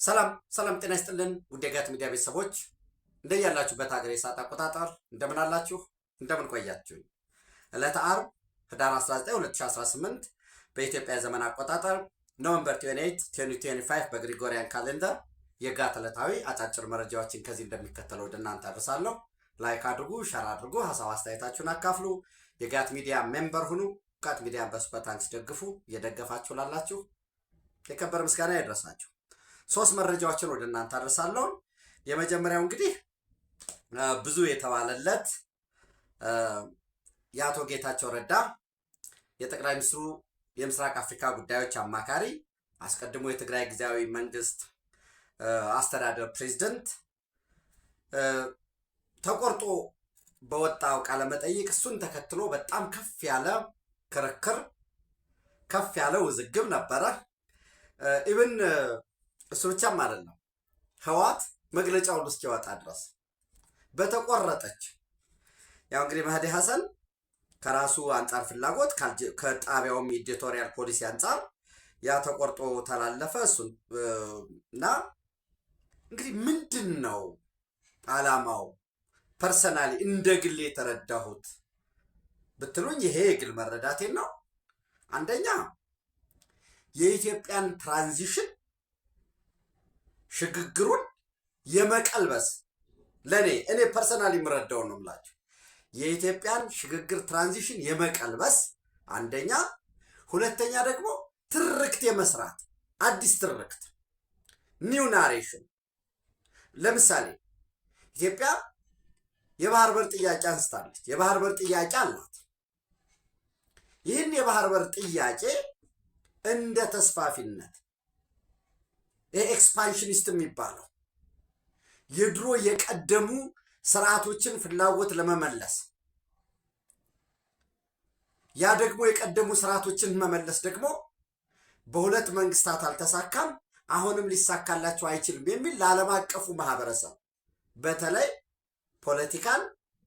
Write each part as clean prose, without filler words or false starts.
ሰላም ሰላም፣ ጤና ይስጥልን ውድ የጋት ሚዲያ ቤተሰቦች እንደያላችሁበት ሀገር የሰዓት አቆጣጠር እንደምን አላችሁ? እንደምን ቆያችሁ? ዕለተ ዓርብ ህዳር 19 2018 በኢትዮጵያ ዘመን አቆጣጠር ኖቨምበር 28 2025 በግሪጎሪያን ካሌንደር የጋት ዕለታዊ አጫጭር መረጃዎችን ከዚህ እንደሚከተለው ወደ እናንተ አድርሳለሁ። ላይክ አድርጉ፣ ሸር አድርጉ፣ ሀሳብ አስተያየታችሁን አካፍሉ። የጋት ሚዲያ ሜምበር ሁኑ። ጋት ሚዲያን በሱፐር ታንክስ ደግፉ። እየደገፋችሁ ላላችሁ የከበረ ምስጋና ይድረሳችሁ። ሶስት መረጃዎችን ወደ እናንተ አድርሳለሁ። የመጀመሪያው እንግዲህ ብዙ የተባለለት የአቶ ጌታቸው ረዳ የጠቅላይ ሚኒስትሩ የምስራቅ አፍሪካ ጉዳዮች አማካሪ አስቀድሞ የትግራይ ጊዜያዊ መንግስት አስተዳደር ፕሬዝዳንት ተቆርጦ በወጣው ቃለ መጠይቅ እሱን ተከትሎ በጣም ከፍ ያለ ክርክር፣ ከፍ ያለ ውዝግብ ነበረ። ኢቭን እሱ ብቻም አይደለም፣ ህወሓት መግለጫውን እስኪወጣ ድረስ በተቆረጠች ያው እንግዲህ መህዲ ሐሰን ከራሱ አንጻር ፍላጎት ከጣቢያውም ኤዲቶሪያል ፖሊሲ አንጻር ያ ተቆርጦ ተላለፈ። እሱን እና እንግዲህ ምንድን ነው ዓላማው? ፐርሰናሊ እንደ ግሌ የተረዳሁት ብትሉኝ ይሄ የግል መረዳቴን ነው። አንደኛ የኢትዮጵያን ትራንዚሽን ሽግግሩን የመቀልበስ እኔ ፐርሰናሊ የምረዳው ነው የምላችሁ የኢትዮጵያን ሽግግር ትራንዚሽን የመቀልበስ አንደኛ፣ ሁለተኛ ደግሞ ትርክት የመስራት አዲስ ትርክት ኒው ናሬሽን። ለምሳሌ ኢትዮጵያ የባህር በር ጥያቄ አንስታለች። የባህር በር ጥያቄ አላት። ይህን የባህር በር ጥያቄ እንደ ተስፋፊነት ኤክስፓንሽኒስት የሚባለው የድሮ የቀደሙ ስርዓቶችን ፍላጎት ለመመለስ ያ ደግሞ የቀደሙ ስርዓቶችን መመለስ ደግሞ በሁለት መንግስታት አልተሳካም፣ አሁንም ሊሳካላቸው አይችልም የሚል ለዓለም አቀፉ ማህበረሰብ በተለይ ፖለቲካን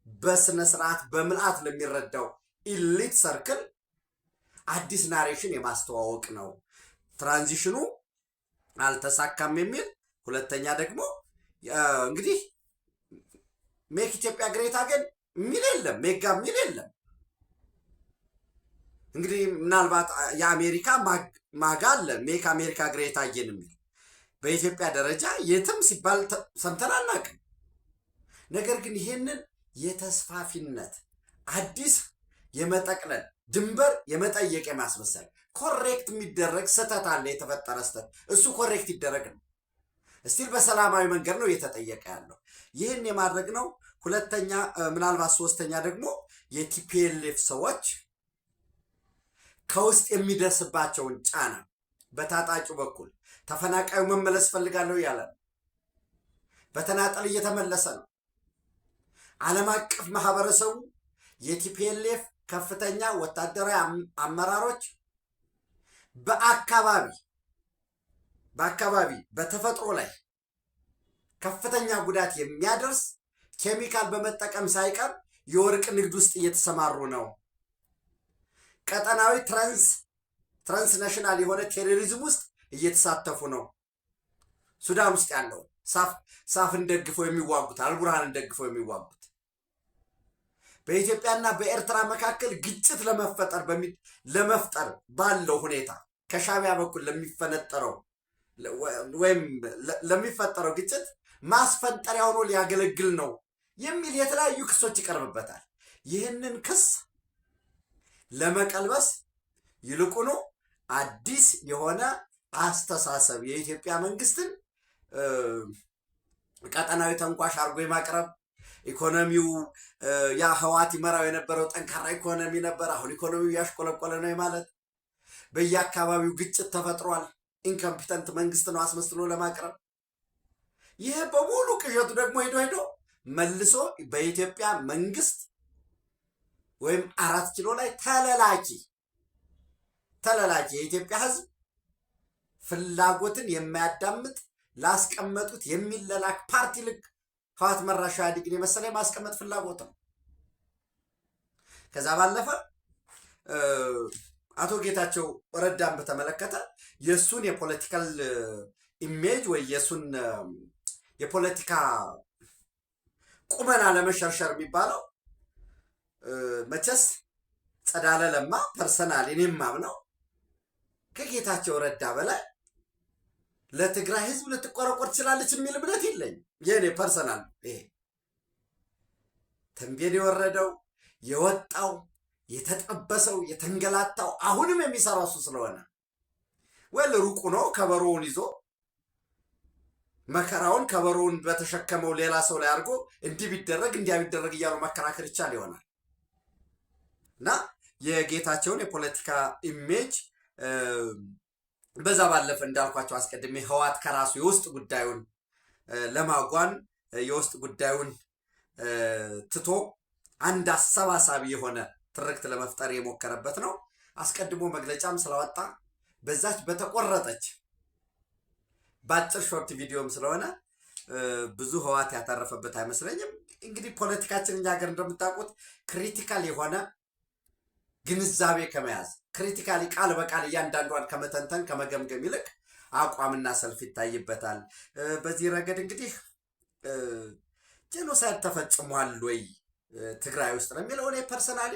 በስነ ስርዓት በምልአት ለሚረዳው ኢሊት ሰርክል አዲስ ናሬሽን የማስተዋወቅ ነው። ትራንዚሽኑ አልተሳካም የሚል ሁለተኛ ደግሞ እንግዲህ ሜክ ኢትዮጵያ ግሬት አገን የሚል የለም፣ ሜጋ የሚል የለም። እንግዲህ ምናልባት የአሜሪካ ማጋ አለ፣ ሜክ አሜሪካ ግሬት አጌን የሚል በኢትዮጵያ ደረጃ የትም ሲባል ሰምተን አናውቅም። ነገር ግን ይሄንን የተስፋፊነት አዲስ የመጠቅለል ድንበር የመጠየቅ የማስመሰል ኮሬክት የሚደረግ ስህተት አለ፣ የተፈጠረ ስህተት እሱ ኮሬክት ይደረግ ነው። እስቲል በሰላማዊ መንገድ ነው እየተጠየቀ ያለው። ይህን የማድረግ ነው። ሁለተኛ ምናልባት ሶስተኛ ደግሞ የቲፒኤልኤፍ ሰዎች ከውስጥ የሚደርስባቸውን ጫና በታጣቂው በኩል ተፈናቃዩ መመለስ ፈልጋለሁ እያለ ነው። በተናጠል እየተመለሰ ነው። ዓለም አቀፍ ማህበረሰቡ የቲፒኤልኤፍ ከፍተኛ ወታደራዊ አመራሮች በአካባቢ በተፈጥሮ ላይ ከፍተኛ ጉዳት የሚያደርስ ኬሚካል በመጠቀም ሳይቀር የወርቅ ንግድ ውስጥ እየተሰማሩ ነው። ቀጠናዊ ትራንስናሽናል የሆነ ቴሮሪዝም ውስጥ እየተሳተፉ ነው። ሱዳን ውስጥ ያለው ሳፍን ደግፈው የሚዋጉት አልቡርሃንን ደግፈው የሚዋጉት በኢትዮጵያና በኤርትራ መካከል ግጭት ለመፍጠር ባለው ሁኔታ ከሻዕቢያ በኩል ለሚፈነጠረው ወይም ለሚፈጠረው ግጭት ማስፈንጠሪያ ሆኖ ሊያገለግል ነው የሚል የተለያዩ ክሶች ይቀርብበታል። ይህንን ክስ ለመቀልበስ ይልቁኑ አዲስ የሆነ አስተሳሰብ የኢትዮጵያ መንግስትን ቀጠናዊ ተንኳሽ አድርጎ የማቅረብ ኢኮኖሚው ያ ህወሓት ይመራው የነበረው ጠንካራ ኢኮኖሚ ነበር፣ አሁን ኢኮኖሚው ያሽቆለቆለ ነው ማለት፣ በየአካባቢው ግጭት ተፈጥሯል፣ ኢንኮምፒተንት መንግስት ነው አስመስሎ ለማቅረብ። ይህ በሙሉ ቅዠቱ ደግሞ ሄዶ መልሶ በኢትዮጵያ መንግስት ወይም 4 ኪሎ ላይ ተለላኪ የኢትዮጵያ ህዝብ ፍላጎትን የማያዳምጥ ላስቀመጡት የሚለላክ ፓርቲ ልክ ህወሓት መራሽ ኢህአዴግን የመሰለ የማስቀመጥ ፍላጎት ነው። ከዛ ባለፈ አቶ ጌታቸው ረዳን በተመለከተ የእሱን የፖለቲካል ኢሜጅ ወይ የሱን የፖለቲካ ቁመና ለመሸርሸር የሚባለው መቼስ ጸዳለ ለማ ፐርሰናል እኔም ማምነው ከጌታቸው ረዳ በላይ ለትግራይ ህዝብ ልትቆረቆር ትችላለች የሚል እምነት የለኝ። የኔ ፐርሰናል ይሄ ተንቤን የወረደው የወጣው የተጠበሰው የተንገላታው አሁንም የሚሰራው እሱ ስለሆነ ወል ሩቁ ነው ከበሮውን ይዞ መከራውን ከበሮውን በተሸከመው ሌላ ሰው ላይ አድርጎ እንዲህ ቢደረግ እንዲያ ቢደረግ እያሉ መከራከር ይቻል ይሆናል እና የጌታቸውን የፖለቲካ ኢሜጅ በዛ ባለፈ እንዳልኳቸው አስቀድሜ ህወሓት ከራሱ የውስጥ ጉዳዩን ለማጓን የውስጥ ጉዳዩን ትቶ አንድ አሰባሳቢ የሆነ ትርክት ለመፍጠር የሞከረበት ነው። አስቀድሞ መግለጫም ስለወጣ በዛች በተቆረጠች ባጭር ሾርት ቪዲዮም ስለሆነ ብዙ ህወሓት ያተረፈበት አይመስለኝም። እንግዲህ ፖለቲካችን እኛ ሀገር እንደምታውቁት ክሪቲካል የሆነ ግንዛቤ ከመያዝ ክሪቲካሊ ቃል በቃል እያንዳንዷን ከመተንተን ከመገምገም ይልቅ አቋምና ሰልፍ ይታይበታል። በዚህ ረገድ እንግዲህ ጄኖሳይድ ተፈጽሟል ወይ ትግራይ ውስጥ ነው የሚለው እኔ ፐርሰናሊ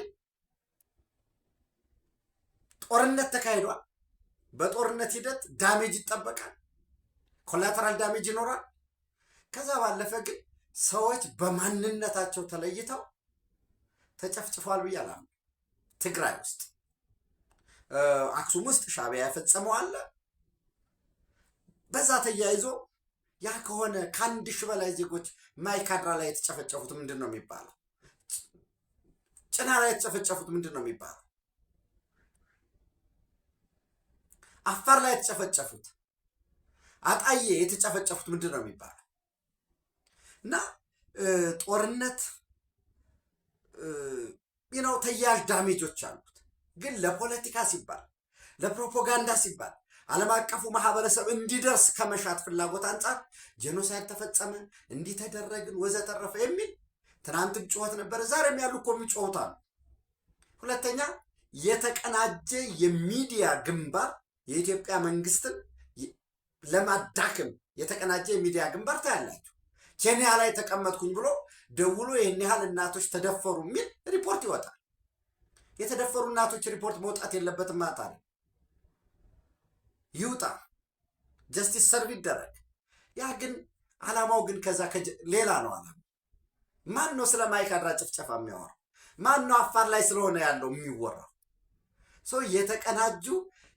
ጦርነት ተካሂዷል። በጦርነት ሂደት ዳሜጅ ይጠበቃል፣ ኮላተራል ዳሜጅ ይኖራል። ከዛ ባለፈ ግን ሰዎች በማንነታቸው ተለይተው ተጨፍጭፏል ብዬ አላምንም። ትግራይ ውስጥ አክሱም ውስጥ ሻዕቢያ የፈጸመው አለ። በዛ ተያይዞ ያ ከሆነ ከ1000 በላይ ዜጎች ማይካድራ ላይ የተጨፈጨፉት ምንድን ነው የሚባለው? ጭና ላይ የተጨፈጨፉት ምንድን ነው የሚባለው? አፋር ላይ የተጨፈጨፉት፣ አጣዬ የተጨፈጨፉት ምንድን ነው የሚባለው? እና ጦርነት ነው ተያያዥ ዳሜጆች አሉት። ግን ለፖለቲካ ሲባል ለፕሮፓጋንዳ ሲባል ዓለም አቀፉ ማህበረሰብ እንዲደርስ ከመሻት ፍላጎት አንጻር ጄኖሳይድ ተፈጸመ እንዲህ ተደረግን ወዘተረፈ የሚል ትናንትም ጩኸት ነበር፣ ዛሬም ያሉ እኮ የሚጮሁት አሉ። ሁለተኛ የተቀናጀ የሚዲያ ግንባር የኢትዮጵያ መንግስትን ለማዳከም የተቀናጀ የሚዲያ ግንባር ታያላችሁ። ኬንያ ላይ ተቀመጥኩኝ ብሎ ደውሎ ይህን ያህል እናቶች ተደፈሩ የሚል ሪፖርት ይወጣል። የተደፈሩ እናቶች ሪፖርት መውጣት የለበትም ማለት ነው። ይውጣ፣ ጀስቲስ ሰርቭ ይደረግ። ያ ግን አላማው ግን ከዛ ሌላ ነው። አላማው ማን ነው? ስለ ማይካድራ ጭፍጨፋ የሚያወራው ማን ነው? አፋር ላይ ስለሆነ ያለው የሚወራው ሰው የተቀናጁ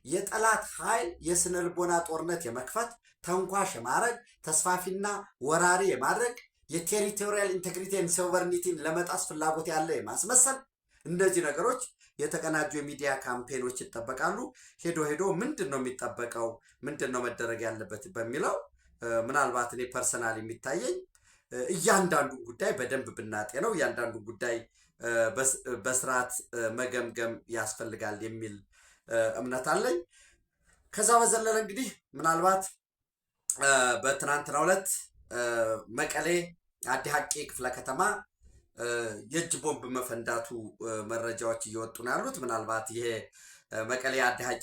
የጠላት ኃይል የስነ ልቦና ጦርነት የመክፈት ተንኳሽ የማድረግ ተስፋፊና ወራሪ የማድረግ የቴሪቶሪያል ኢንቴግሪቲን ሶቨርኒቲን ለመጣስ ፍላጎት ያለ የማስመሰል እንደዚህ ነገሮች የተቀናጁ የሚዲያ ካምፔኖች ይጠበቃሉ። ሄዶ ሄዶ ምንድን ነው የሚጠበቀው፣ ምንድን ነው መደረግ ያለበት በሚለው ምናልባት እኔ ፐርሰናል የሚታየኝ እያንዳንዱ ጉዳይ በደንብ ብናጤ ነው እያንዳንዱ ጉዳይ በስርዓት መገምገም ያስፈልጋል የሚል እምነት አለኝ። ከዛ በዘለለ እንግዲህ ምናልባት በትናንትናው ዕለት መቀሌ አዲ ሐቂ ክፍለ ከተማ የእጅ ቦምብ መፈንዳቱ መረጃዎች እየወጡ ነው ያሉት። ምናልባት ይሄ መቀሌ አዲ ሐቂ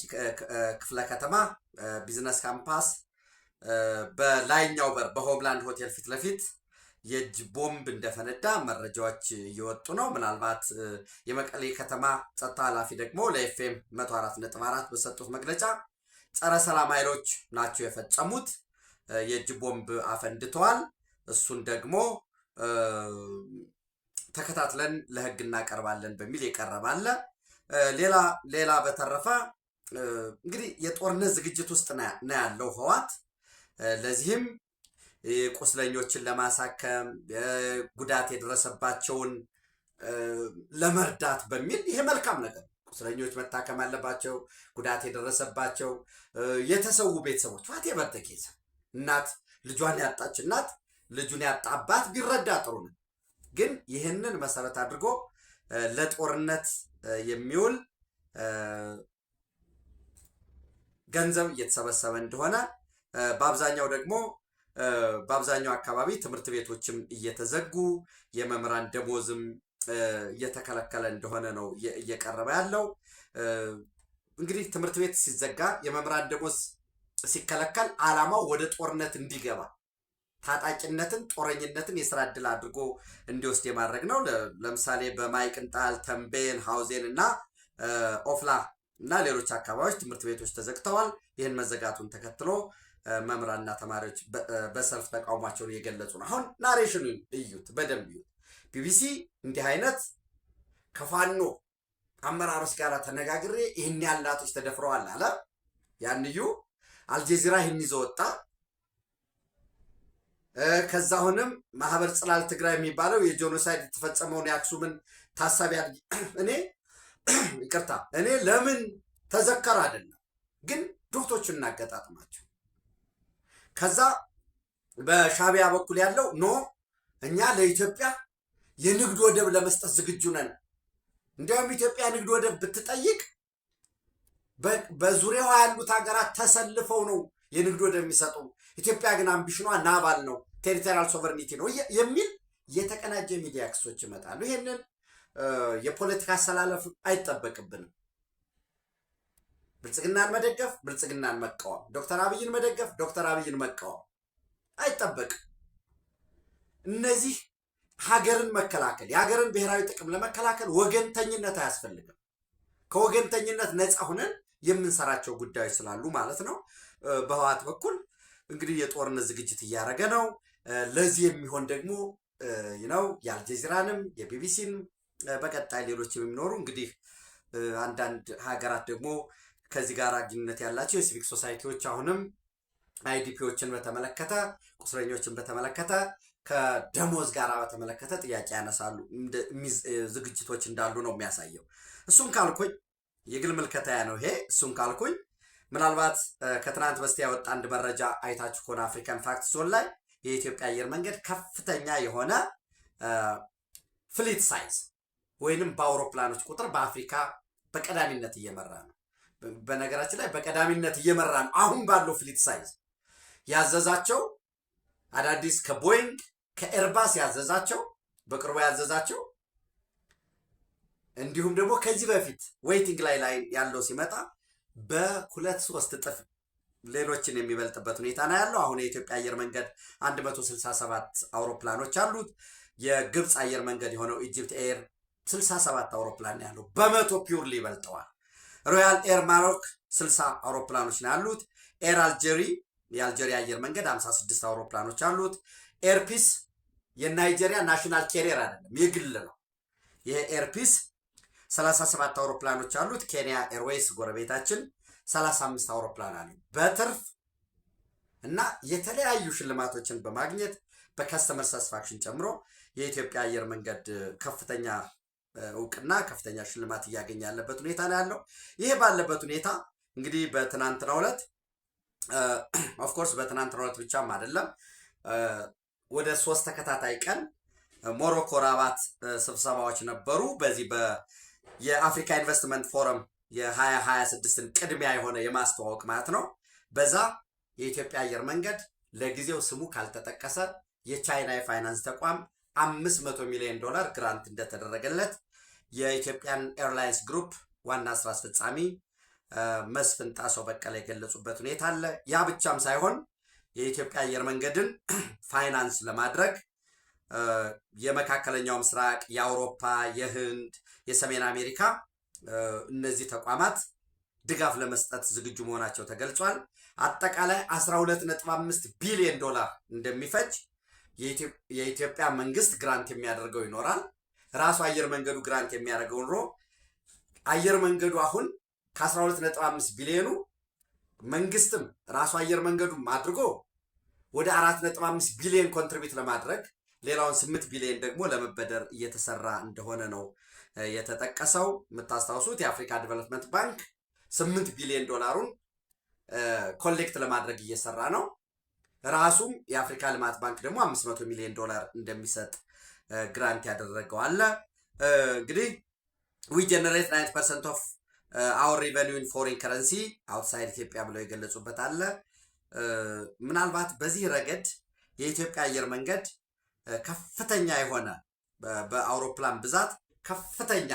ክፍለ ከተማ ቢዝነስ ካምፓስ በላይኛው በር በሆምላንድ ሆቴል ፊት ለፊት የእጅ ቦምብ እንደፈነዳ መረጃዎች እየወጡ ነው። ምናልባት የመቀሌ ከተማ ጸጥታ ኃላፊ ደግሞ ለኤፍኤም 104.4 በሰጡት መግለጫ ጸረ ሰላም ኃይሎች ናቸው የፈጸሙት፣ የእጅ ቦምብ አፈንድተዋል፣ እሱን ደግሞ ተከታትለን ለህግ እናቀርባለን በሚል የቀረባለ። ሌላ በተረፈ እንግዲህ የጦርነት ዝግጅት ውስጥ ነው ያለው ህወሓት። ለዚህም ቁስለኞችን ለማሳከም ጉዳት የደረሰባቸውን ለመርዳት በሚል ይሄ መልካም ነገር፣ ቁስለኞች መታከም አለባቸው፣ ጉዳት የደረሰባቸው የተሰዉ ቤተሰቦች ዋቴቨር ዘ ኬዝ፣ እናት ልጇን ያጣች እናት ልጁን ያጣ አባት ቢረዳ ጥሩ ነው። ግን ይህንን መሰረት አድርጎ ለጦርነት የሚውል ገንዘብ እየተሰበሰበ እንደሆነ በአብዛኛው አካባቢ ትምህርት ቤቶችም እየተዘጉ የመምህራን ደሞዝም እየተከለከለ እንደሆነ ነው እየቀረበ ያለው። እንግዲህ ትምህርት ቤት ሲዘጋ የመምህራን ደሞዝ ሲከለከል ዓላማው ወደ ጦርነት እንዲገባ ታጣቂነትን፣ ጦረኝነትን የስራ ዕድል አድርጎ እንዲወስድ የማድረግ ነው። ለምሳሌ በማይቅንጣል፣ ተንቤን፣ ሀውዜን እና ኦፍላ እና ሌሎች አካባቢዎች ትምህርት ቤቶች ተዘግተዋል። ይህን መዘጋቱን ተከትሎ መምህራንና ተማሪዎች በሰልፍ ተቃውሟቸውን እየገለጹ ነው። አሁን ናሬሽኑን እዩት፣ በደንብ እዩት። ቢቢሲ እንዲህ አይነት ከፋኖ አመራሮች ጋር ተነጋግሬ ይህን ያህል እናቶች ተደፍረዋል አለ። ያንዩ አልጀዚራ ይህን ይዞ ወጣ። ከዛ አሁንም ማህበር ጽላል ትግራይ የሚባለው የጄኖሳይድ የተፈጸመውን የአክሱምን ታሳቢ እኔ ይቅርታ እኔ ለምን ተዘከረ አይደለም ግን ዶክቶችን እናገጣጥማቸው። ከዛ በሻቢያ በኩል ያለው ኖ እኛ ለኢትዮጵያ የንግድ ወደብ ለመስጠት ዝግጁ ነን። እንዲያውም ኢትዮጵያ ንግድ ወደብ ብትጠይቅ በዙሪያዋ ያሉት ሀገራት ተሰልፈው ነው የንግድ ወደብ የሚሰጡ። ኢትዮጵያ ግን አምቢሽኗ ናባል ነው፣ ቴሪቶሪያል ሶቨርኒቲ ነው የሚል የተቀናጀ ሚዲያ ክሶች ይመጣሉ። ይሄንን የፖለቲካ አሰላለፍ አይጠበቅብንም። ብልጽግናን መደገፍ፣ ብልጽግናን መቃወም፣ ዶክተር አብይን መደገፍ፣ ዶክተር አብይን መቃወም አይጠበቅም። እነዚህ ሀገርን መከላከል፣ የሀገርን ብሔራዊ ጥቅም ለመከላከል ወገንተኝነት አያስፈልግም። ከወገንተኝነት ነፃ ሁነን የምንሰራቸው ጉዳዮች ስላሉ ማለት ነው። በህወሓት በኩል እንግዲህ የጦርነት ዝግጅት እያደረገ ነው። ለዚህ የሚሆን ደግሞ የአልጀዚራንም የቢቢሲንም በቀጣይ ሌሎች የሚኖሩ እንግዲህ አንዳንድ ሀገራት ደግሞ ከዚህ ጋር ግንኙነት ያላቸው የሲቪክ ሶሳይቲዎች አሁንም አይዲፒዎችን በተመለከተ ቁስለኞችን በተመለከተ ከደሞዝ ጋር በተመለከተ ጥያቄ ያነሳሉ። ዝግጅቶች እንዳሉ ነው የሚያሳየው። እሱን ካልኩኝ የግል ምልከታያ ነው ይሄ። እሱን ካልኩኝ ምናልባት ከትናንት በስቲያ ያወጣ አንድ መረጃ አይታችሁ ከሆነ አፍሪካን ፋክት ዞን ላይ የኢትዮጵያ አየር መንገድ ከፍተኛ የሆነ ፍሊት ሳይዝ ወይንም በአውሮፕላኖች ቁጥር በአፍሪካ በቀዳሚነት እየመራ ነው። በነገራችን ላይ በቀዳሚነት እየመራ ነው። አሁን ባለው ፍሊት ሳይዝ ያዘዛቸው አዳዲስ ከቦይንግ ከኤርባስ ያዘዛቸው በቅርቡ ያዘዛቸው እንዲሁም ደግሞ ከዚህ በፊት ዌይቲንግ ላይ ያለው ሲመጣ በ2-3 እጥፍ ሌሎችን የሚበልጥበት ሁኔታ ነው ያለው። አሁን የኢትዮጵያ አየር መንገድ 167 አውሮፕላኖች አሉት። የግብፅ አየር መንገድ የሆነው ኢጂፕት ኤር 67 አውሮፕላን ያለው በመቶ ፒውርሊ ይበልጠዋል። ሮያል ኤር ማሮክ 60 አውሮፕላኖች ነው ያሉት። ኤር አልጀሪ የአልጀሪያ አየር መንገድ 56 አውሮፕላኖች አሉት። ኤርፒስ የናይጄሪያ ናሽናል ኬሪየር አይደለም የግል ነው። ይሄ ኤርፒስ 37 አውሮፕላኖች አሉት። ኬንያ ኤርዌይስ ጎረቤታችን 35 አውሮፕላን አሉ። በትርፍ እና የተለያዩ ሽልማቶችን በማግኘት በከስተመር ሳቲስፋክሽን ጨምሮ የኢትዮጵያ አየር መንገድ ከፍተኛ እውቅና ከፍተኛ ሽልማት እያገኘ ያለበት ሁኔታ ነው ያለው። ይሄ ባለበት ሁኔታ እንግዲህ በትናንትናው ዕለት ኦፍኮርስ በትናንትናው ዕለት ብቻም አይደለም ወደ 3 ተከታታይ ቀን ሞሮኮ ራባት ስብሰባዎች ነበሩ። በዚህ የአፍሪካ ኢንቨስትመንት ፎረም የ2026ን ቅድሚያ የሆነ የማስተዋወቅ ማለት ነው። በዛ የኢትዮጵያ አየር መንገድ ለጊዜው ስሙ ካልተጠቀሰ የቻይና የፋይናንስ ተቋም $500 ሚሊዮን ግራንት እንደተደረገለት የኢትዮጵያን ኤርላይንስ ግሩፕ ዋና ስራ አስፈጻሚ መስፍን ጣሰው በቀለ የገለጹበት ሁኔታ አለ። ያ ብቻም ሳይሆን የኢትዮጵያ አየር መንገድን ፋይናንስ ለማድረግ የመካከለኛው ምስራቅ፣ የአውሮፓ፣ የህንድ፣ የሰሜን አሜሪካ እነዚህ ተቋማት ድጋፍ ለመስጠት ዝግጁ መሆናቸው ተገልጿል። አጠቃላይ $12.5 ቢሊዮን እንደሚፈጅ የኢትዮጵያ መንግስት ግራንት የሚያደርገው ይኖራል። ራሱ አየር መንገዱ ግራንት የሚያደርገው ኑሮ አየር መንገዱ አሁን ከ12.5 ቢሊዮኑ መንግስትም ራሱ አየር መንገዱም አድርጎ ወደ 4.5 ቢሊዮን ኮንትሪቢዩት ለማድረግ ሌላውን 8 ቢሊዮን ደግሞ ለመበደር እየተሰራ እንደሆነ ነው የተጠቀሰው። የምታስታውሱት የአፍሪካ ዲቨሎፕመንት ባንክ 8 ቢሊዮን ዶላሩን ኮሌክት ለማድረግ እየሰራ ነው። ራሱም የአፍሪካ ልማት ባንክ ደግሞ $500 ሚሊዮን እንደሚሰጥ ግራንት ያደረገው አለ። እንግዲህ we generate 90% of our revenue in foreign currency outside ኢትዮጵያ ብለው የገለጹበት አለ። ምናልባት በዚህ ረገድ የኢትዮጵያ አየር መንገድ ከፍተኛ የሆነ በአውሮፕላን ብዛት ከፍተኛ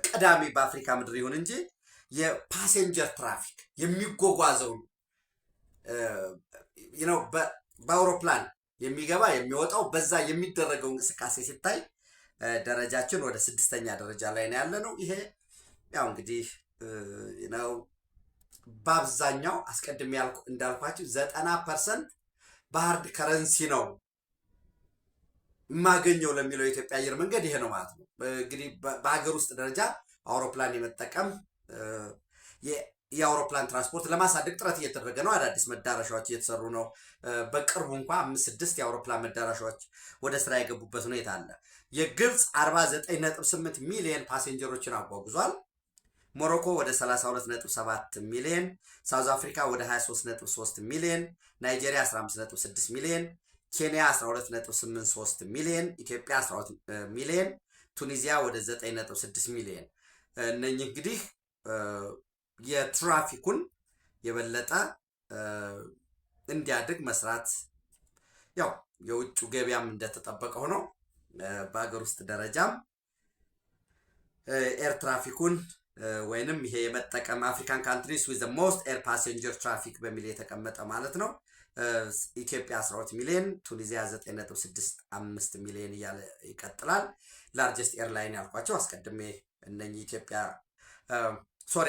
ቀዳሚ በአፍሪካ ምድር ይሁን እንጂ የፓሴንጀር ትራፊክ የሚጓጓዘው ነው በአውሮፕላን የሚገባ የሚወጣው በዛ የሚደረገው እንቅስቃሴ ሲታይ ደረጃችን ወደ 6ኛ ደረጃ ላይ ነው ያለ ነው። ይሄ ያው እንግዲህ ነው በአብዛኛው አስቀድሜ እንዳልኳችሁ 90% በሃርድ ከረንሲ ነው የማገኘው ለሚለው የኢትዮጵያ አየር መንገድ ይሄ ነው ማለት ነው። እንግዲህ በሀገር ውስጥ ደረጃ አውሮፕላን የመጠቀም የአውሮፕላን ትራንስፖርት ለማሳደግ ጥረት እየተደረገ ነው። አዳዲስ መዳረሻዎች እየተሰሩ ነው። በቅርቡ እንኳ 5-6 የአውሮፕላን መዳረሻዎች ወደ ስራ የገቡበት ሁኔታ አለ። የግብፅ 49.8 ሚሊዮን ፓሴንጀሮችን አጓጉዟል። ሞሮኮ ወደ 32.7 ሚሊዮን፣ ሳውዝ አፍሪካ ወደ 23.3 ሚሊዮን፣ ናይጄሪያ 15.6 ሚሊዮን፣ ኬንያ 12.83 ሚሊዮን፣ ኢትዮጵያ 12 ሚሊዮን፣ ቱኒዚያ ወደ 9.6 ሚሊዮን። እነኚህ እንግዲህ የትራፊኩን የበለጠ እንዲያድግ መስራት ያው የውጭ ገበያም እንደተጠበቀ ሆኖ በሀገር ውስጥ ደረጃም ኤር ትራፊኩን ወይንም ይሄ የመጠቀም አፍሪካን ካንትሪስ ዊዝ ዘ ሞስት ኤር ፓሴንጀር ትራፊክ በሚል የተቀመጠ ማለት ነው። ኢትዮጵያ 12 ሚሊዮን፣ ቱኒዚያ 9.65 ሚሊዮን እያለ ይቀጥላል። ላርጀስት ኤርላይን ያልኳቸው አስቀድሜ እነኚህ ኢትዮጵያ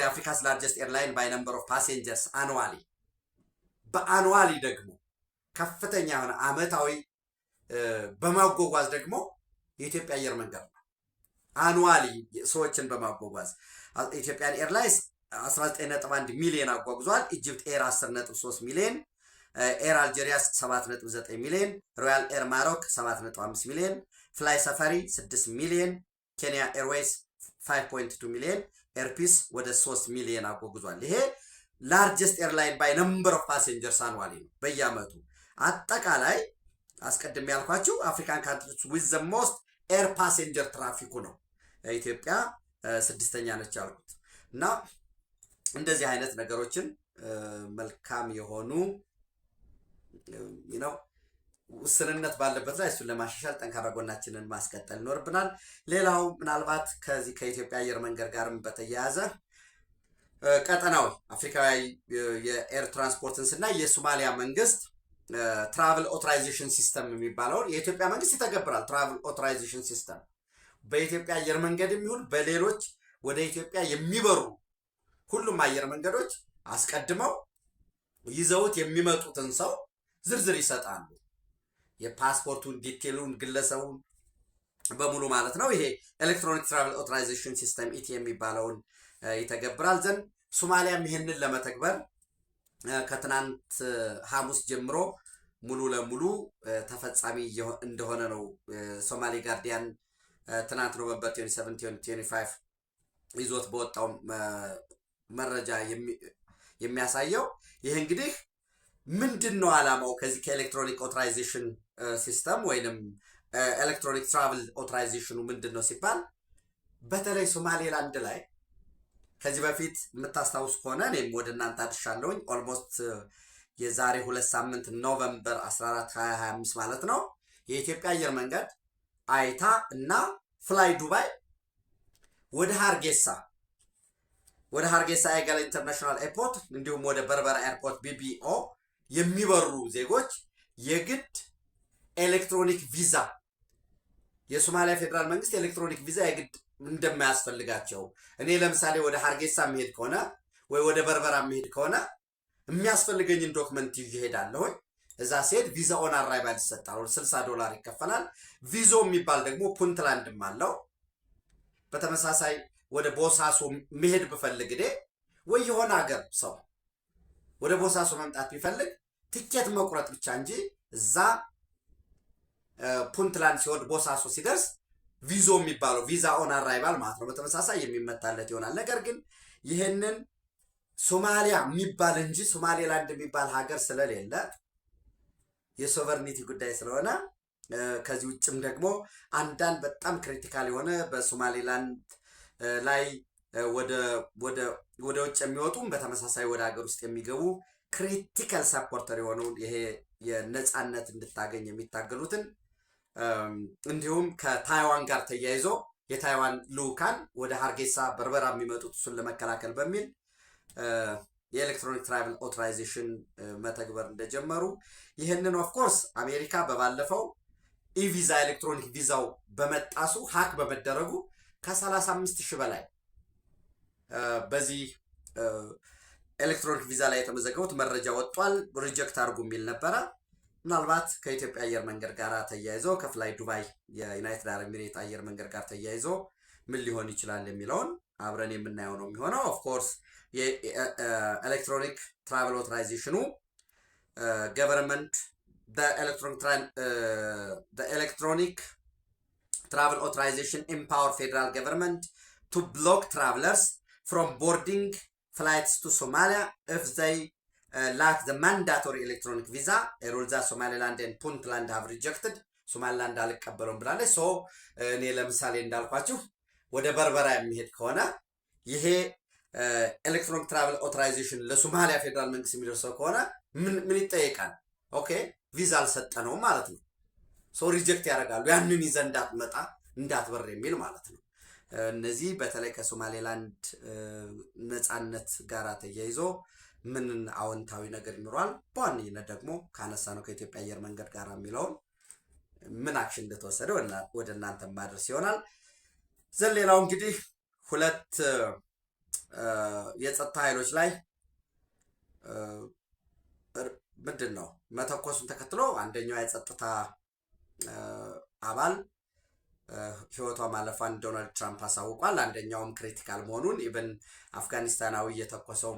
አፍሪካስ ላርጀስት ኤርላይን ባይ ነምበር ኦፍ ፓሴንጀርስ አኑዋሊ፣ በአኑዋሊ ደግሞ ከፍተኛ የሆነ አመታዊ በማጓጓዝ ደግሞ የኢትዮጵያ አየር መንገድ ነው። አኑዋሊ ሰዎችን በማጓጓዝ ኢትዮጵያን ኤርላይንስ 19.1 ሚሊዮን አጓጉዟል። ኢጅፕት ኤር 10.3 ሚሊዮን፣ ኤር አልጄሪያስ 7.9 ሚሊዮን፣ ሮያል ኤር ማሮክ 7.5 ሚሊዮን፣ ፍላይ ሰፋሪ 6 ሚሊዮን፣ ኬንያ ኤርዌይስ 5.2 ሚሊዮን፣ ኤርፒስ ወደ 3 ሚሊዮን አጓጉዟል። ይሄ ላርጀስት ኤርላይን ባይ ነምበር ኦፍ ፓሴንጀርስ አኑዋሊ ነው በየአመቱ። አጠቃላይ አስቀድሜ ያልኳችሁ አፍሪካን ካንትሪስ ዊዝ ዘ ሞስት ኤር ፓሴንጀር ትራፊኩ ነው ኢትዮጵያ 6ኛ ነች ያልኩት። እና እንደዚህ አይነት ነገሮችን መልካም የሆኑ ውስንነት ባለበት ላይ እሱን ለማሻሻል ጠንካራ ጎናችንን ማስቀጠል ይኖርብናል። ሌላው ምናልባት ከዚህ ከኢትዮጵያ አየር መንገድ ጋርም በተያያዘ ቀጠናዊ አፍሪካዊ የኤር ትራንስፖርትን ስናይ የሶማሊያ መንግስት ትራቭል ኦቶራይዜሽን ሲስተም የሚባለውን የኢትዮጵያ መንግስት ይተገብራል። ትራቭል ኦቶራይዜሽን ሲስተም በኢትዮጵያ አየር መንገድ የሚሆን በሌሎች ወደ ኢትዮጵያ የሚበሩ ሁሉም አየር መንገዶች አስቀድመው ይዘውት የሚመጡትን ሰው ዝርዝር ይሰጣሉ። የፓስፖርቱን ዲቴሉን፣ ግለሰቡን በሙሉ ማለት ነው። ይሄ ኤሌክትሮኒክ ትራቭል ኦቶራይዜሽን ሲስተም ኢቲ የሚባለውን ይተገብራል ዘንድ ሶማሊያም ይህንን ለመተግበር ከትናንት ሐሙስ ጀምሮ ሙሉ ለሙሉ ተፈጻሚ እንደሆነ ነው ሶማሊ ጋርዲያን ትናንት ኖቨምበር 27 2025 ይዞት በወጣው መረጃ የሚያሳየው። ይህ እንግዲህ ምንድን ነው ዓላማው? ከዚህ ከኤሌክትሮኒክ ኦቶራይዜሽን ሲስተም ወይንም ኤሌክትሮኒክ ትራቭል ኦቶራይዜሽኑ ምንድን ነው ሲባል በተለይ ሶማሌላንድ ላይ ከዚህ በፊት የምታስታውስ ከሆነ እኔም ወደ እናንተ አድርሻለሁኝ። ኦልሞስት የዛሬ 2 ሳምንት ኖቨምበር 14 2025 ማለት ነው የኢትዮጵያ አየር መንገድ አይታ እና ፍላይ ዱባይ ወደ ሃርጌሳ ኤገሌ ኢንተርናሽናል ኤርፖርት እንዲሁም ወደ በርበራ ኤርፖርት ቢቢኦ የሚበሩ ዜጎች የግድ ኤሌክትሮኒክ ቪዛ የሶማሊያ ፌዴራል መንግስት ኤሌክትሮኒክ ቪዛ የግድ እንደማያስፈልጋቸው፣ እኔ ለምሳሌ ወደ ሃርጌሳ የሚሄድ ከሆነ ወይ ወደ በርበራ የሚሄድ ከሆነ የሚያስፈልገኝን ዶክመንት ይዤ እሄዳለሁ። እዛ ሲሄድ ቪዛ ኦን አራይቫል ይሰጣል። ወደ $60 ይከፈላል። ቪዞ የሚባል ደግሞ ፑንትላንድም አለው። በተመሳሳይ ወደ ቦሳሶ መሄድ ብፈልግ ወይ የሆነ ሀገር ሰው ወደ ቦሳሶ መምጣት ቢፈልግ ትኬት መቁረጥ ብቻ እንጂ እዛ ፑንትላንድ ሲወድ ቦሳሶ ሲደርስ ቪዞ የሚባለው ቪዛ ኦን አራይቫል ማለት ነው በተመሳሳይ የሚመታለት ይሆናል። ነገር ግን ይህንን ሶማሊያ የሚባል እንጂ ሶማሌላንድ የሚባል ሀገር ስለሌለ የሶቨርኒቲ ጉዳይ ስለሆነ ከዚህ ውጭም ደግሞ አንዳንድ በጣም ክሪቲካል የሆነ በሶማሌላንድ ላይ ወደ ውጭ የሚወጡም በተመሳሳይ ወደ ሀገር ውስጥ የሚገቡ ክሪቲካል ሰፖርተር የሆነውን ይሄ የነጻነት እንድታገኝ የሚታገሉትን እንዲሁም ከታይዋን ጋር ተያይዞ የታይዋን ልኡካን ወደ ሀርጌሳ በርበራ የሚመጡት እሱን ለመከላከል በሚል የኤሌክትሮኒክ ትራቨል ኦቶራይዜሽን መተግበር እንደጀመሩ ይህንን ኦፍኮርስ አሜሪካ በባለፈው ኢቪዛ ኤሌክትሮኒክ ቪዛው በመጣሱ ሀክ በመደረጉ ከ35,000 በላይ በዚህ ኤሌክትሮኒክ ቪዛ ላይ የተመዘገቡት መረጃ ወጥቷል። ሪጀክት አድርጉ የሚል ነበረ። ምናልባት ከኢትዮጵያ አየር መንገድ ጋር ተያይዞ ከፍላይ ዱባይ የዩናይትድ አረብ ኤሚሬት አየር መንገድ ጋር ተያይዞ ምን ሊሆን ይችላል የሚለውን አብረን የምናየው ነው የሚሆነው። ኦፍኮርስ የኤሌክትሮኒክ ትራቨል ኦቶራይዜሽኑ ገቨርንመንት ኤሌክትሮኒክ ትራቨል ኦቶራይዜሽን ኤምፓወር ፌደራል ገቨርንመንት ቱ ብሎክ ትራቨለርስ ፍሮም ቦርዲንግ ፍላይትስ ቱ ሶማሊያ ኢፍ ዘይ lack the mandatory electronic visa ሩል ዛት ሶማሊላንድ ኤንድ ፑንትላንድ ሃቭ ሪጀክትድ ሶማሊላንድ አልቀበለውም ብላለች። ሶ እኔ ለምሳሌ እንዳልኳችሁ ወደ በርበራ የሚሄድ ከሆነ ይሄ ኤሌክትሮኒክ ትራቨል ኦቶራይዜሽን ለሶማሊያ ፌዴራል መንግስት የሚደርሰው ከሆነ ምን ይጠይቃል? ኦኬ ቪዛ አልሰጠነውም ማለት ነው። ሶ ሪጀክት ያደርጋሉ። ያንን ይዘህ እንዳትመጣ እንዳትበር የሚል ማለት ነው። እነዚህ በተለይ ከሶማሌላንድ ነፃነት ጋር ተያይዞ ምን አዎንታዊ ነገር ይኖራል፣ በዋነኝነት ደግሞ ካነሳ ነው ከኢትዮጵያ አየር መንገድ ጋር የሚለውን ምን አክሽን እንደተወሰደ ወደ እናንተ ማድረስ ይሆናል። ሌላው እንግዲህ ሁለት የጸጥታ ኃይሎች ላይ ምንድን ነው መተኮሱን ተከትሎ አንደኛው የጸጥታ አባል ህይወቷ ማለፏን ዶናልድ ትራምፕ አሳውቋል። አንደኛውም ክሪቲካል መሆኑን ኢቨን አፍጋኒስታናዊ የተኮሰው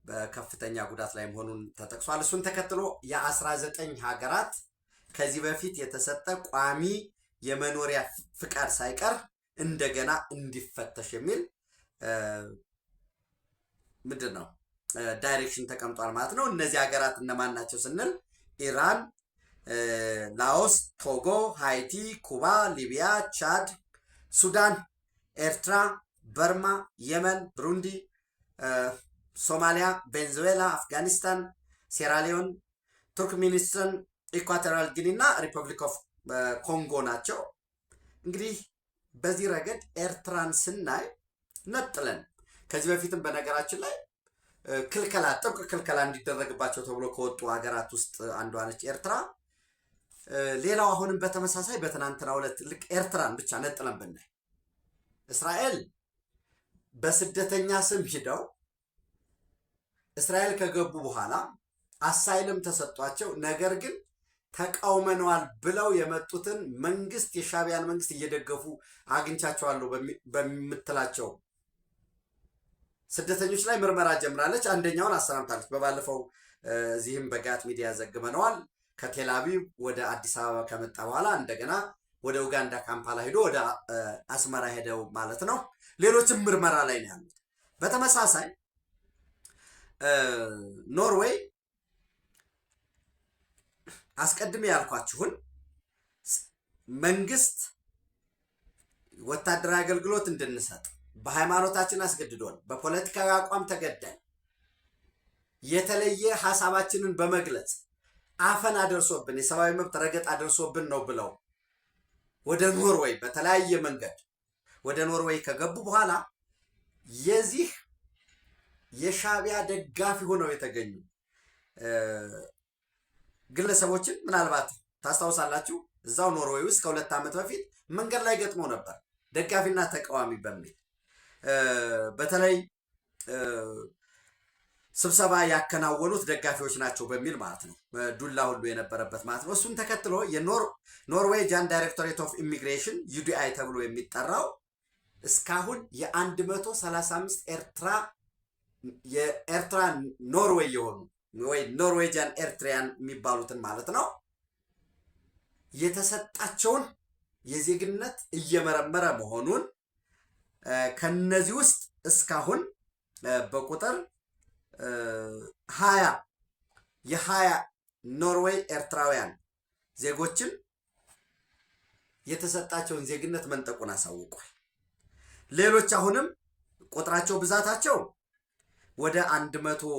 በከፍተኛ ጉዳት ላይ መሆኑን ተጠቅሷል። እሱን ተከትሎ የ19 ሀገራት ከዚህ በፊት የተሰጠ ቋሚ የመኖሪያ ፍቃድ ሳይቀር እንደገና እንዲፈተሽ የሚል ምንድን ነው ዳይሬክሽን ተቀምጧል ማለት ነው። እነዚህ ሀገራት እነማን ናቸው ስንል ኢራን፣ ላኦስ፣ ቶጎ፣ ሃይቲ፣ ኩባ፣ ሊቢያ፣ ቻድ፣ ሱዳን፣ ኤርትራ፣ በርማ፣ የመን፣ ብሩንዲ፣ ሶማሊያ፣ ቬንዙዌላ፣ አፍጋኒስታን፣ ሴራሊዮን፣ ቱርክሜኒስታን፣ ኢኳቶሪያል ጊኒ እና ሪፐብሊክ ኦፍ ኮንጎ ናቸው። እንግዲህ በዚህ ረገድ ኤርትራን ስናይ ነጥለን ከዚህ በፊትም በነገራችን ላይ ክልከላ ጥብቅ ክልከላ እንዲደረግባቸው ተብሎ ከወጡ ሀገራት ውስጥ አንዷ ነች ኤርትራ። ሌላው አሁንም በተመሳሳይ በትናንትናው ዕለት ልክ ኤርትራን ብቻ ነጥለን ብናይ እስራኤል በስደተኛ ስም ሂደው እስራኤል ከገቡ በኋላ አሳይለም ተሰጧቸው፣ ነገር ግን ተቃውመነዋል ብለው የመጡትን መንግስት የሻቢያን መንግስት እየደገፉ አግኝቻቸዋለሁ በምትላቸው ስደተኞች ላይ ምርመራ ጀምራለች። አንደኛውን አሰናብታለች። በባለፈው እዚህም በጋት ሚዲያ ዘግበነዋል። ከቴልአቪቭ ወደ አዲስ አበባ ከመጣ በኋላ እንደገና ወደ ኡጋንዳ ካምፓላ ሄዶ ወደ አስመራ ሄደው ማለት ነው። ሌሎችም ምርመራ ላይ ነው ያሉት። በተመሳሳይ ኖርዌይ አስቀድሜ ያልኳችሁን መንግስት ወታደራዊ አገልግሎት እንድንሰጥ በሃይማኖታችን አስገድዶን በፖለቲካዊ አቋም ተገደን የተለየ ሐሳባችንን በመግለጽ አፈና ደርሶብን የሰብአዊ መብት ረገጣ ደርሶብን ነው ብለው ወደ ኖርዌይ በተለያየ መንገድ ወደ ኖርዌይ ከገቡ በኋላ የዚህ የሻቢያ ደጋፊ ሆነው የተገኙ ግለሰቦችን ምናልባት ታስታውሳላችሁ። እዛው ኖርዌይ ውስጥ ከ2 ዓመት በፊት መንገድ ላይ ገጥሞ ነበር ደጋፊና ተቃዋሚ በሚል በተለይ ስብሰባ ያከናወኑት ደጋፊዎች ናቸው በሚል ማለት ነው። ዱላ ሁሉ የነበረበት ማለት ነው። እሱን ተከትሎ የኖርዌጂያን ዳይሬክቶሬት ኦፍ ኢሚግሬሽን ዩዲአይ ተብሎ የሚጠራው እስካሁን የ135 የኤርትራ ኖርዌይ የሆኑ ወይ ኖርዌጂያን ኤርትሪያን የሚባሉትን ማለት ነው የተሰጣቸውን የዜግነት እየመረመረ መሆኑን ከነዚህ ውስጥ እስካሁን በቁጥር 20 ኖርዌይ ኤርትራውያን ዜጎችን የተሰጣቸውን ዜግነት መንጠቁን አሳውቋል። ሌሎች አሁንም ቁጥራቸው ብዛታቸው ወደ 100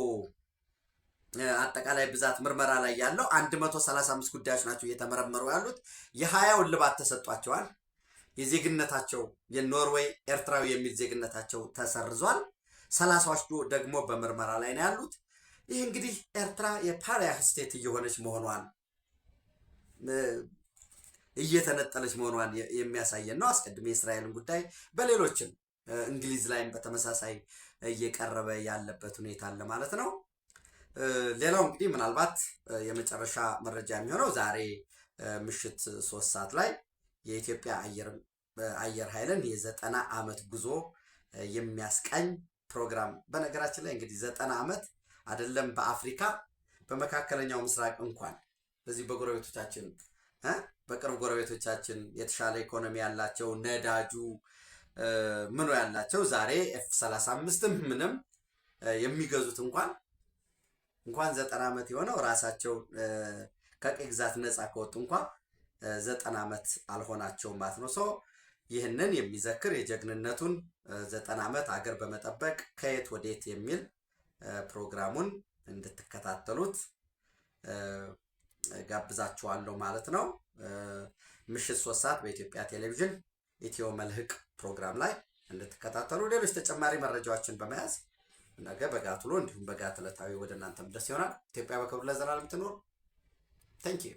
አጠቃላይ ብዛት ምርመራ ላይ ያለው 135 ጉዳዮች ናቸው እየተመረመሩ ያሉት። የ20 እልባት ተሰጧቸዋል። የዜግነታቸው የኖርዌይ ኤርትራዊ የሚል ዜግነታቸው ተሰርዟል። 30ዎቹ ደግሞ በምርመራ ላይ ነው ያሉት። ይህ እንግዲህ ኤርትራ የፓሪያ ስቴት እየሆነች መሆኗን እየተነጠለች መሆኗን የሚያሳየን ነው። አስቀድሜ የእስራኤልን ጉዳይ በሌሎችም እንግሊዝ ላይም በተመሳሳይ እየቀረበ ያለበት ሁኔታ አለ ማለት ነው። ሌላው እንግዲህ ምናልባት የመጨረሻ መረጃ የሚሆነው ዛሬ ምሽት 3 ሰዓት ላይ የኢትዮጵያ አየር ኃይልን የ90 ዓመት ጉዞ የሚያስቃኝ ፕሮግራም። በነገራችን ላይ እንግዲህ 90 ዓመት አይደለም በአፍሪካ በመካከለኛው ምስራቅ እንኳን በዚህ በጎረቤቶቻችን በቅርብ ጎረቤቶቻችን የተሻለ ኢኮኖሚ ያላቸው ነዳጁ ምኑ ያላቸው ዛሬ F-35ም ምንም የሚገዙት እንኳን 90 ዓመት የሆነው ራሳቸው ከቀይ ግዛት ነፃ ከወጡ እንኳን 90 ዓመት አልሆናቸውም ማለት ነው። ይህንን የሚዘክር የጀግንነቱን 90 ዓመት አገር በመጠበቅ ከየት ወዴት የሚል ፕሮግራሙን እንድትከታተሉት ጋብዛችኋለሁ ማለት ነው። ምሽት 3 ሰዓት በኢትዮጵያ ቴሌቪዥን ኢትዮ መልህቅ ፕሮግራም ላይ እንድትከታተሉ፣ ሌሎች ተጨማሪ መረጃዎችን በመያዝ ነገ በጋት ውሎ እንዲሁም በጋት ዕለታዊ ወደ እናንተ ደስ ይሆናል። ኢትዮጵያ በክብር ለዘላለም ትኖር። ታንኪዩ